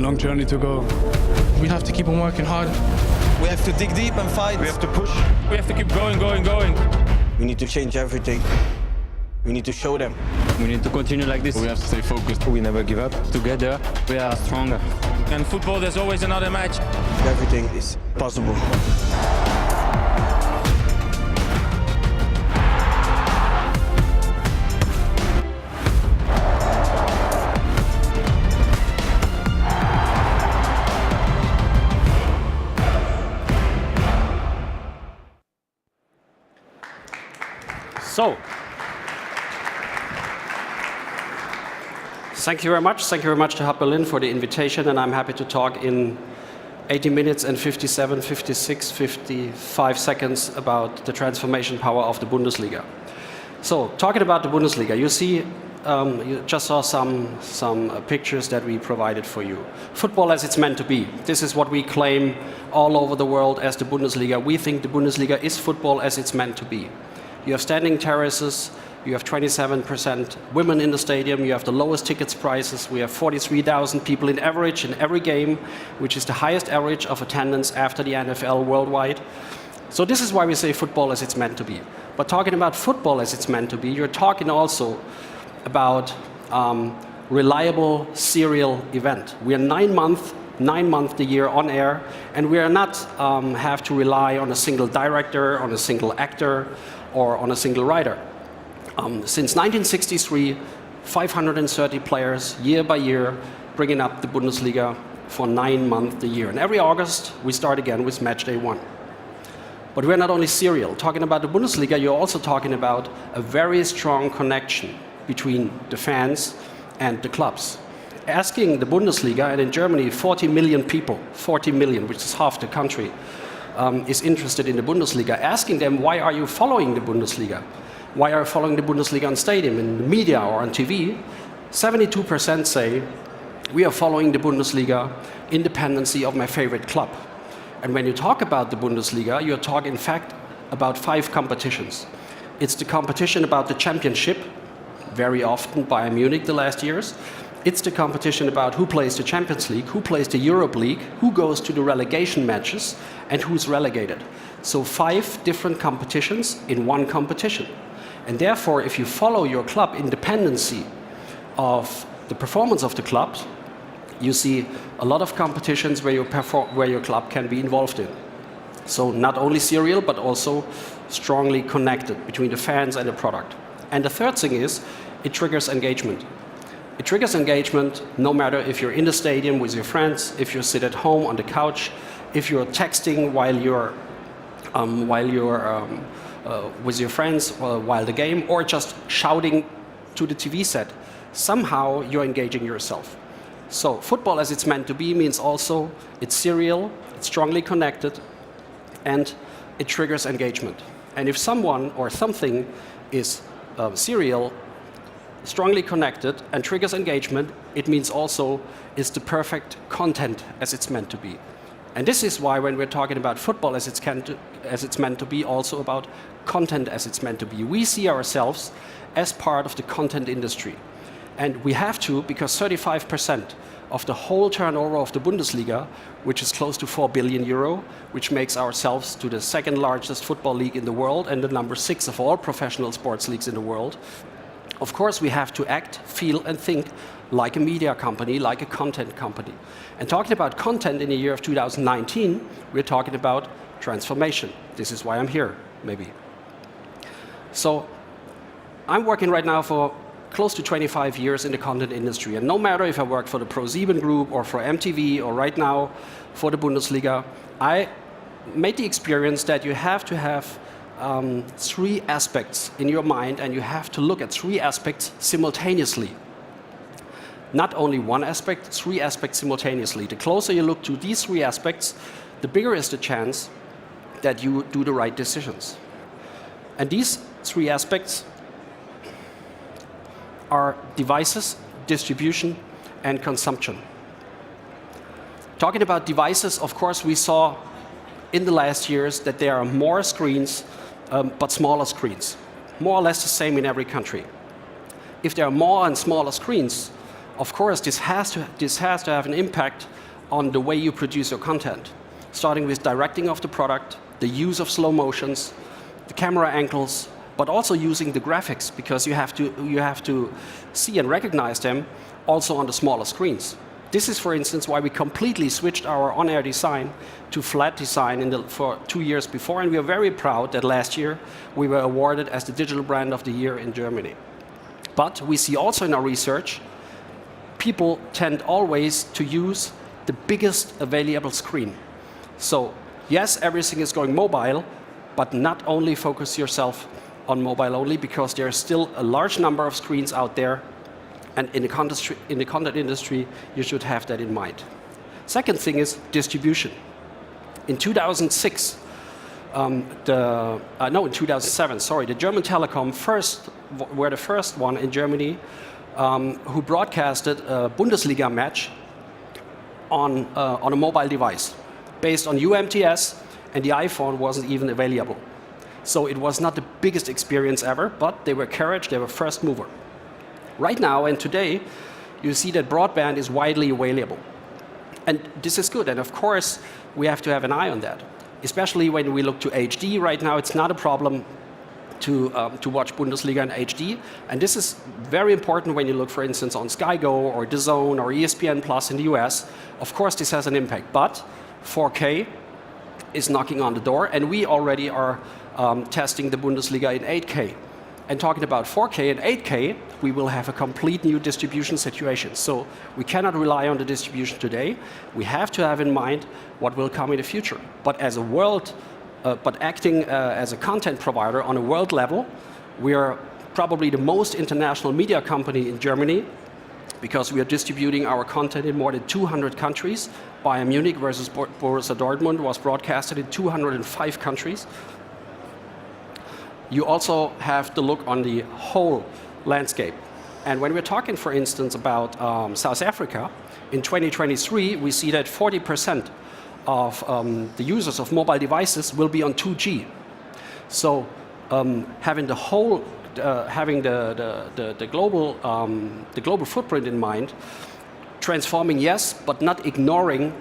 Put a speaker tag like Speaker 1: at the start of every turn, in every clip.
Speaker 1: long journey to go.
Speaker 2: We have to keep on working hard.
Speaker 3: We have to dig deep and fight.
Speaker 4: We have to push.
Speaker 2: We have to keep going.
Speaker 3: We need to change everything. We need to show them.
Speaker 5: We need to continue like this.
Speaker 1: We have to stay focused.
Speaker 4: We never give up.
Speaker 5: Together, we are stronger.
Speaker 2: In football, there's always another match.
Speaker 3: Everything is possible.
Speaker 6: So, thank you very much. Thank you very much to hub.berlin for the invitation, and I'm happy to talk in 80 minutes and 57, 56, 55 seconds about the transformation power of the Bundesliga. So, talking about the Bundesliga, you see, you just saw some pictures that we provided for you. Football as it's meant to be. This is what we claim all over the world as the Bundesliga. We think the Bundesliga is football as it's meant to be. You have standing terraces, you have 27% women in the stadium, you have the lowest tickets prices, we have 43,000 people in average in every game, which is the highest average of attendance after the NFL worldwide. So this is why we say football as it's meant to be. But talking about football as it's meant to be, you're talking also about reliable serial event. We are 9 months a year on air, and we are not have to rely on a single director, on a single actor, or on a single writer. Since 1963, 530 players, year by year, bringing up the Bundesliga for 9 months a year. And every August, we start again with match day 1. But we're not only serial. Talking about the Bundesliga, you're also talking about a very strong connection between the fans and the clubs. Asking the Bundesliga, and in Germany, 40 million people, 40 million, which is half the country, is interested in the Bundesliga, asking them, why are you following the Bundesliga? Why are you following the Bundesliga on stadium, in the media or on TV? 72% say, we are following the Bundesliga in dependency of my favorite club. And when you talk about the Bundesliga, you're talking, in fact, about 5 competitions. It's the competition about the championship, very often Bayern Munich the last years. It's the competition about who plays the Champions League, who plays the Europe League, who goes to the relegation matches, and who's relegated. So 5 different competitions in one competition. And therefore, if you follow your club in dependency of the performance of the club, you see a lot of competitions where your club can be involved in. So not only serial, but also strongly connected between the fans and the product. And the third thing is, it triggers engagement. It triggers engagement no matter if you're in the stadium with your friends, if you sit at home on the couch, if you're texting while you're with your friends while the game, or just shouting to the TV set. Somehow you're engaging yourself. So football as it's meant to be means also it's serial, it's strongly connected, and it triggers engagement. And if someone or something is serial, strongly connected, and triggers engagement, it means also it's the perfect content as it's meant to be. And this is why when we're talking about football as it's meant to be, also about content as it's meant to be. We see ourselves as part of the content industry. And we have to, because 35% of the whole turnover of the Bundesliga, which is close to 4 billion euro, which makes ourselves to the second largest football league in the world and the number 6 of all professional sports leagues in the world. Of course, we have to act, feel, and think like a media company, like a content company. And talking about content in the year of 2019, we're talking about transformation. This is why I'm here, maybe. So I'm working right now for close to 25 years in the content industry. And no matter if I worked for the ProSieben Group or for MTV or right now for the Bundesliga, I made the experience that you have to have 3 aspects in your mind, and you have to look at 3 aspects simultaneously. Not only one aspect, 3 aspects simultaneously. The closer you look to these 3 aspects, the bigger is the chance that you do the right decisions. And these 3 aspects are devices, distribution, and consumption. Talking about devices, of course, we saw in the last years that there are more screens, but smaller screens. More or less the same in every country. If there are more and smaller screens, of course, this has to have an impact on the way you produce your content, starting with directing of the product, the use of slow motions, the camera angles, but also using the graphics, because you have to see and recognize them also on the smaller screens. This is, for instance, why we completely switched our on-air design to flat design for 2 years before, and we are very proud that last year we were awarded as the Digital Brand of the Year in Germany. But we see also in our research, people tend always to use the biggest available screen. So yes, everything is going mobile, but not only focus yourself on mobile only, because there are still a large number of screens out there, and in the content industry, you should have that in mind. Second thing is distribution. In 2006, in 2007, sorry, the German Telekom were the first one in Germany who broadcasted a Bundesliga match on a mobile device based on UMTS, and the iPhone wasn't even available. So it was not the biggest experience ever, but they were courage, they were first mover. Right now and today, you see that broadband is widely available. And this is good, and of course, we have to have an eye on that. Especially when we look to HD, right now it's not a problem to watch Bundesliga in HD. And this is very important when you look, for instance, on Sky Go or DAZN or ESPN Plus in the US. Of course, this has an impact, but 4K is knocking on the door, and we already are testing the Bundesliga in 8K. And talking about 4K and 8K, we will have a complete new distribution situation. So we cannot rely on the distribution today. We have to have in mind what will come in the future. But as a but acting as a content provider on a world level, we are probably the most international media company in Germany, because we are distributing our content in more than 200 countries. Bayern Munich versus Borussia Dortmund was broadcasted in 205 countries. You also have to look on the whole landscape. And when we're talking, for instance, about South Africa, in 2023, we see that 40% of the users of mobile devices will be on 2G. So having the whole, having the global footprint in mind, transforming, yes, but not ignoring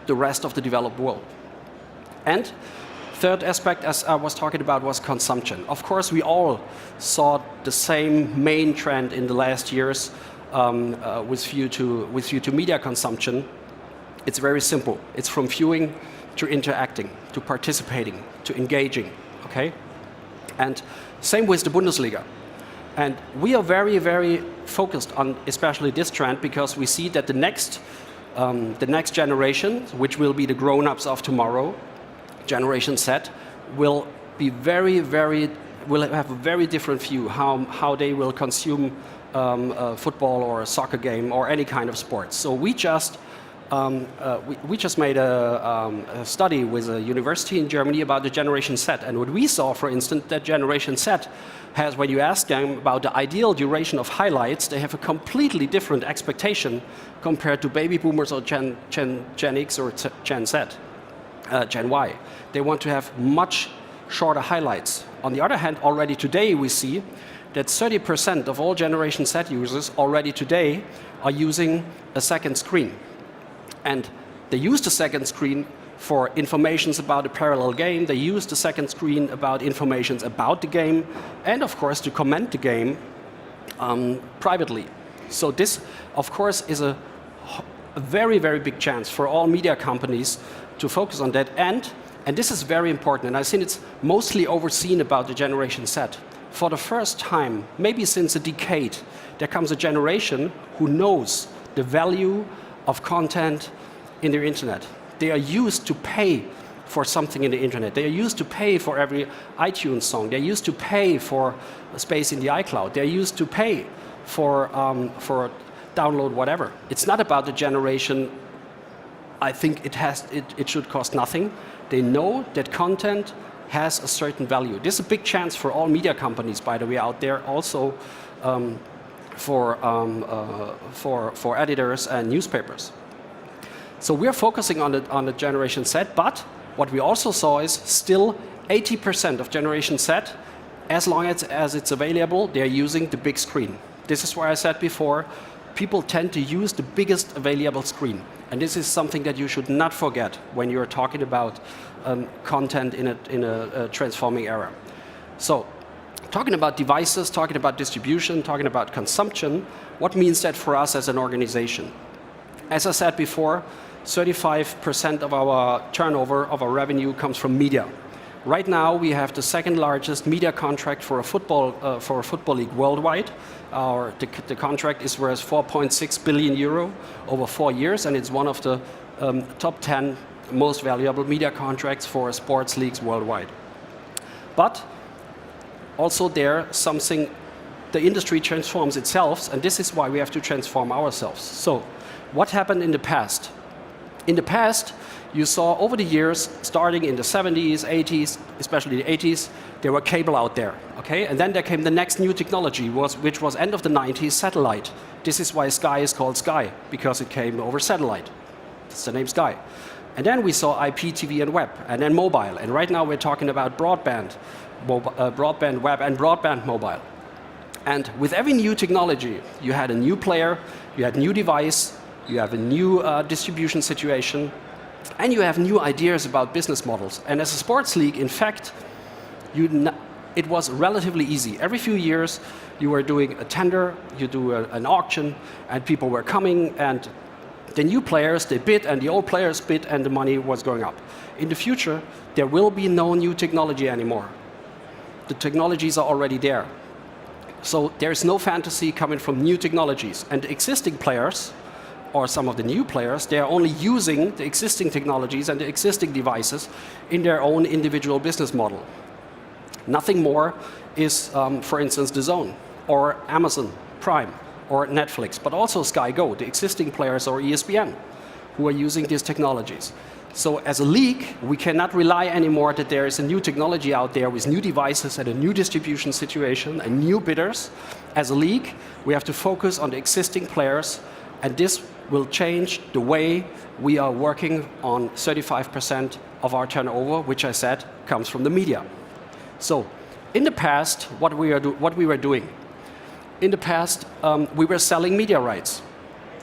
Speaker 6: the rest of the developed world. And third aspect, as I was talking about, was consumption. Of course, we all saw the same main trend in the last years with view to media consumption. It's very simple. It's from viewing to interacting, to participating, to engaging, okay? And same with the Bundesliga. And we are very, very focused on especially this trend, because we see that the next generation, which will be the grown-ups of tomorrow, Generation Z, will be will have a very different view how they will consume football or a soccer game or any kind of sports. So we just made a study with a university in Germany about the Generation Z, and what we saw, for instance, that Generation Z has, when you ask them about the ideal duration of highlights, they have a completely different expectation compared to baby boomers or Gen X or Gen Z. Gen Y. They want to have much shorter highlights. On the other hand, already today we see that 30% of all Generation Z users already today are using a second screen. And they use the second screen for informations about a parallel game. They use the second screen about informations about the game, and of course to comment the game privately. So this, of course, is a very, very big chance for all media companies to focus on that. And this is very important, and I think it's mostly overseen about the Generation Z. For the first time, maybe since a decade, there comes a generation who knows the value of content in their internet. They are used to pay for something in the internet. They are used to pay for every iTunes song. They're used to pay for space in the iCloud. They're used to pay for download whatever. It's not about the generation, I think it should cost nothing. They know that content has a certain value. This is a big chance for all media companies, by the way, out there, also for editors and newspapers. So we're focusing on the Generation Z, but what we also saw is still 80% of Generation Z, as long as it's available, they're using the big screen. This is why I said before, people tend to use the biggest available screen. And this is something that you should not forget when you're talking about content in a transforming era. So, talking about devices, talking about distribution, talking about consumption, what means that for us as an organization? As I said before, 35% of our turnover, of our revenue, comes from media. Right now, we have the second largest media contract for a football league worldwide. The contract is worth 4.6 billion euro over 4 years, and it's one of the top 10 most valuable media contracts for sports leagues worldwide. But also there, the industry transforms itself, and this is why we have to transform ourselves. So, what happened in the past? In the past, you saw over the years, starting in the 70s, 80s, especially the 80s, there were cable out there, okay? And then there came the next new technology, which was end of the 90s, satellite. This is why Sky is called Sky, because it came over satellite. It's the name Sky. And then we saw IP, TV, and web, and then mobile. And right now we're talking about broadband web, and broadband mobile. And with every new technology, you had a new player, you had a new device, you have a new distribution situation, and you have new ideas about business models. And as a sports league, in fact, it was relatively easy. Every few years, you were doing a tender, you do an auction, and people were coming, and the new players, they bid, and the old players bid, and the money was going up. In the future, there will be no new technology anymore. The technologies are already there. So there's no fantasy coming from new technologies. And the existing players, or some of the new players, they are only using the existing technologies and the existing devices in their own individual business model. Nothing more is, for instance, DAZN, or Amazon Prime, or Netflix, but also Sky Go, the existing players, or ESPN, who are using these technologies. So as a league, we cannot rely anymore that there is a new technology out there with new devices and a new distribution situation and new bidders. As a league, we have to focus on the existing players, and this will change the way we are working on 35% of our turnover, which I said comes from the media. So in the past, what we were doing? In the past, we were selling media rights,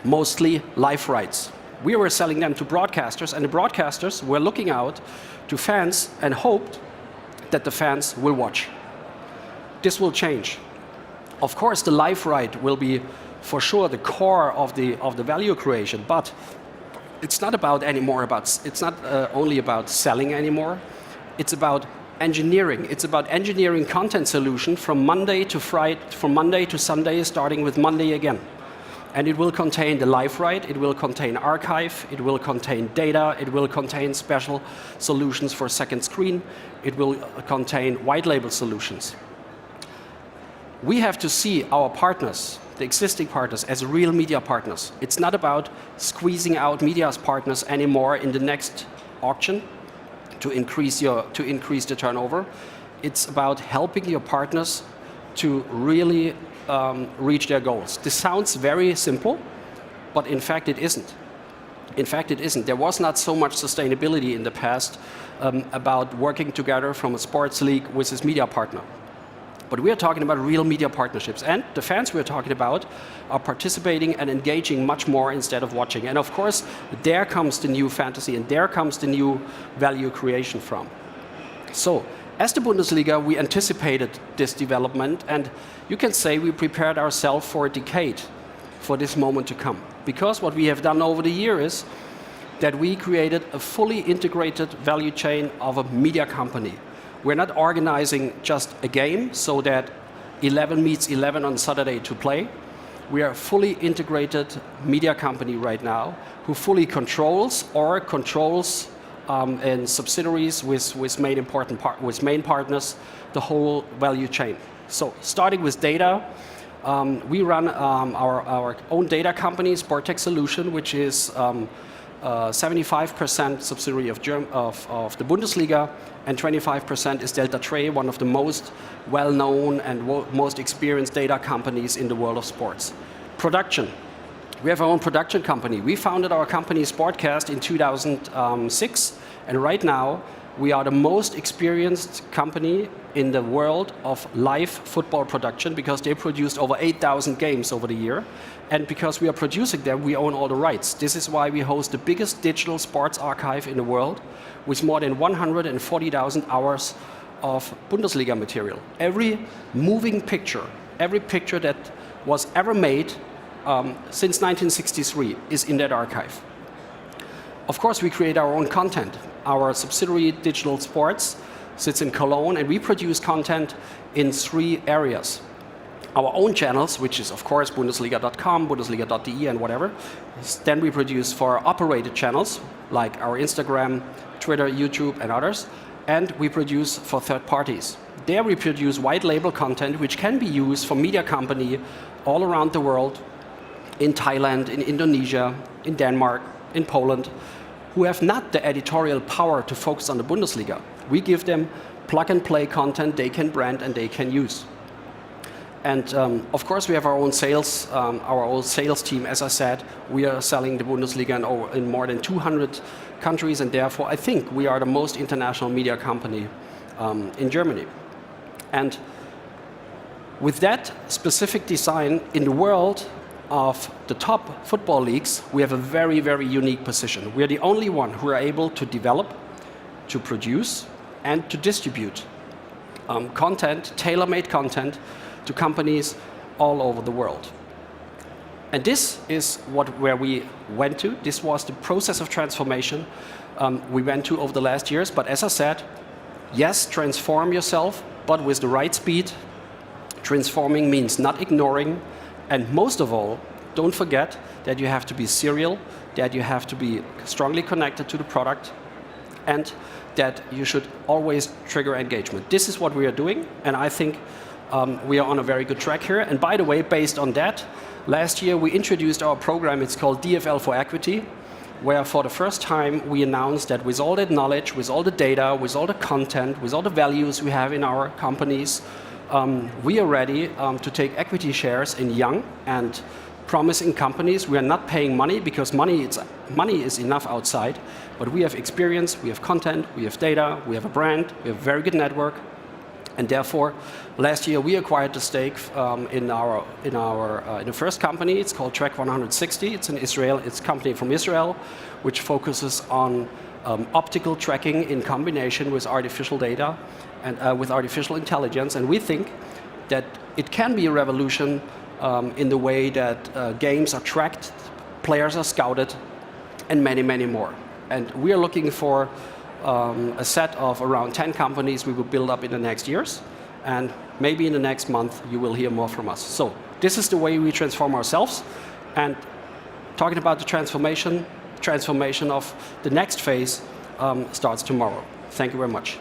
Speaker 6: mostly live rights. We were selling them to broadcasters, and the broadcasters were looking out to fans and hoped that the fans will watch. This will change. Of course, the live right will be for sure the core of the value creation, but it's not only about selling anymore. It's about engineering. It's about engineering content solution from Monday to Sunday, starting with Monday again. And it will contain the live right, it will contain archive, it will contain data, it will contain special solutions for second screen, it will contain white label solutions. We have to see our partners, the existing partners, as real media partners. It's not about squeezing out media partners anymore in the next auction to increase the turnover. It's about helping your partners to really reach their goals. This sounds very simple, but in fact it isn't. In fact it isn't. There was not so much sustainability in the past about working together from a sports league with its media partner. But we are talking about real media partnerships, and the fans we're talking about are participating and engaging much more instead of watching. And of course, there comes the new fantasy, and there comes the new value creation from. So, as the Bundesliga, we anticipated this development, and you can say we prepared ourselves for a decade for this moment to come. Because what we have done over the year is that we created a fully integrated value chain of a media company. We're not organizing just a game so that 11 meets 11 on Saturday to play. We are a fully integrated media company right now who fully controls and subsidiaries with main partners the whole value chain. So starting with data, we run our own data company, Sportech Solution, which is 75% subsidiary of the Bundesliga, and 25% is Delta Tre, one of the most well-known and most experienced data companies in the world of sports. Production. We have our own production company. We founded our company Sportcast in 2006, and right now we are the most experienced company in the world of live football production because they produced over 8,000 games over the year. And because we are producing them, we own all the rights. This is why we host the biggest digital sports archive in the world with more than 140,000 hours of Bundesliga material. Every moving picture, every picture that was ever made since 1963 is in that archive. Of course, we create our own content. Our subsidiary Digital Sports sits in Cologne, and we produce content in 3 areas. Our own channels, which is, of course, Bundesliga.com, Bundesliga.de, and whatever. Then we produce for operated channels, like our Instagram, Twitter, YouTube, and others. And we produce for third parties. There we produce white label content, which can be used for media company all around the world, in Thailand, in Indonesia, in Denmark, in Poland, who have not the editorial power to focus on the Bundesliga. We give them plug-and-play content they can brand and they can use. And of course, we have our own sales team. As I said, we are selling the Bundesliga in more than 200 countries, and therefore, I think we are the most international media company in Germany. And with that specific design in the world of the top football leagues, we have a very, very unique position. We are the only one who are able to develop, to produce, and to distribute content, tailor-made content, to companies all over the world. And this is where we went to. This was the process of transformation we went to over the last years. But as I said, yes, transform yourself, but with the right speed. Transforming means not ignoring. And most of all, don't forget that you have to be serial, that you have to be strongly connected to the product, and that you should always trigger engagement. This is what we are doing, and I think we are on a very good track here. And by the way, based on that, last year we introduced our program. It's called DFL for Equity, where for the first time we announced that with all that knowledge, with all the data, with all the content, with all the values we have in our companies, we are ready to take equity shares in young and promising companies. We are not paying money because money is enough outside, but we have experience, we have content, we have data, we have a brand, we have a very good network. And therefore, last year we acquired the stake in the first company. It's called Track 160. It's a company from Israel, which focuses on optical tracking in combination with artificial data and with artificial intelligence. And we think that it can be a revolution in the way that games are tracked, players are scouted, and many, many more. And we are looking for a set of around 10 companies we will build up in the next years. And maybe in the next month, you will hear more from us. So this is the way we transform ourselves. And talking about the transformation of the next phase starts tomorrow. Thank you very much.